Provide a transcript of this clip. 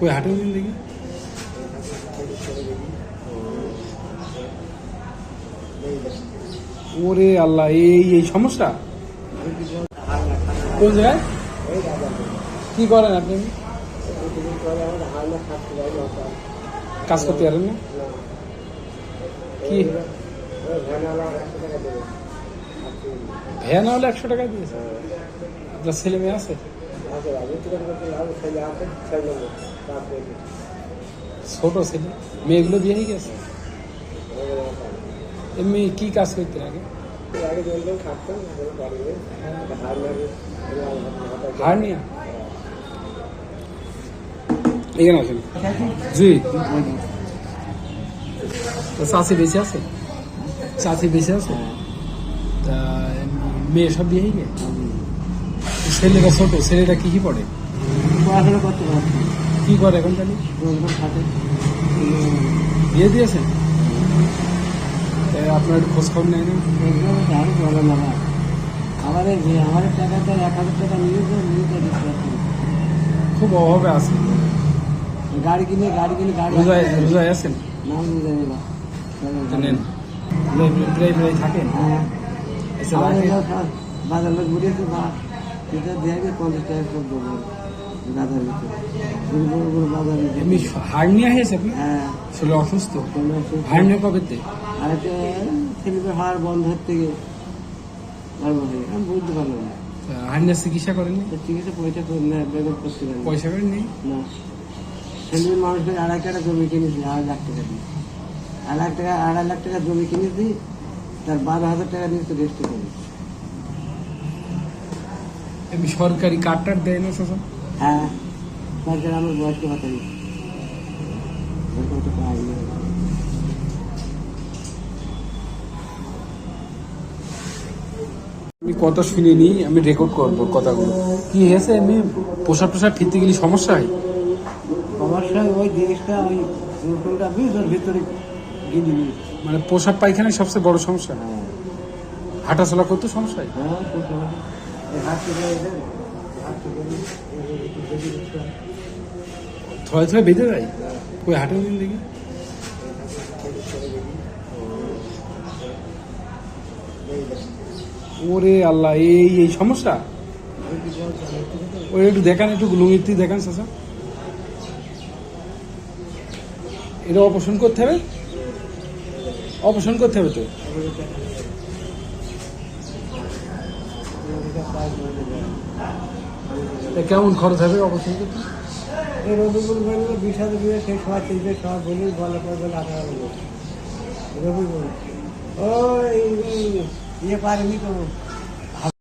कोई हाटे दिन देखी ওরে আল্লাহ এই সমস্যা কোন জায়গায় কি করেন আপনি কাজ করতে পারেন না কি ভ্যান হলে 100 টাকা দিয়েছে আপনার ছেলে মেয়ে আছে ছোট ছেলে মেয়েগুলো বিয়ে হয়ে গেছে এমনি কি কাজ করতে আগে হার্নিয়া এখানে আসেন জি চাষি বেঁচে আছে চাষি বেঁচে আছে তা মেয়ে সব বিয়ে হয়ে গে ছেলেটা ছোট ছেলেটা কি কি পড়ে পড়াশোনা করতে পারছি কি করে এখন জানি বিয়ে দিয়েছেন আপনার খোঁজ খবর নেয় না বলে না আমার টাকাটা 1000 টাকা নিয়ে খুব অভাবে আছে গাড়ি কিনে গাড়ি রোজায় আছেন নাম বুঝাই না জানেন থাকেন বাজার লোক ঘুরিয়েছে বা এটা দেখে 50 টাকা সব দেবো বাজার ভিতরে বাজার এমনি হার্নিয়া হয়েছে আপনি হ্যাঁ ছেলে অসুস্থ হার্নিয়া কবে আর একটা ছেলেদের হাড় বন্ধ হতে গিয়ে আমি বুঝতে পারলাম না হার্নিয়া চিকিৎসা করেননি চিকিৎসা পয়সা করে না বেগত করতে পারেন পয়সা করে নেই না ছেলের মানুষকে 2.5 টাকা জমি কিনেছি 2.5 লাখ টাকা দিয়ে 2.5 লাখ টাকা জমি কিনেছি তার 12,000 টাকা দিয়ে তো রেস্ট করি এমনি সরকারি কার্ড দেয় না শোষণ হ্যাঁ সরকার আমার বয়সকে কথা দিই আমি কথা শুনিনি আমি রেকর্ড করবো কথাগুলো কি হয়েছে এমনি পোশাক টোশাক ফিরতে গেলে সমস্যা হয় সমস্যা ওই জিনিসটা ওই রুটটা ওর ভিতরে গিয়ে মানে পোশাক পায়খানায় সবচেয়ে বড় সমস্যা হ্যাঁ হাঁটাচলা করতে সমস্যা হয় থয়ে থয়ে বেঁধে যায় কই হাঁটেন দিন দেখি ওরে আল্লাহ এই সমস্যা ওই একটু দেখান একটু লুঙ্গিতে দেখান চাচা এটা অপারেশন করতে হবে অপারেশন করতে হবে তো কেমন খরচ হবে অপারেশন করতে এই রবিগুলো বললো 20,000 দিয়ে সেই সবাই চিনবে সবাই বলি বলে করে বলে 18,000 রবি বল ও ইয়ে পারেনি তো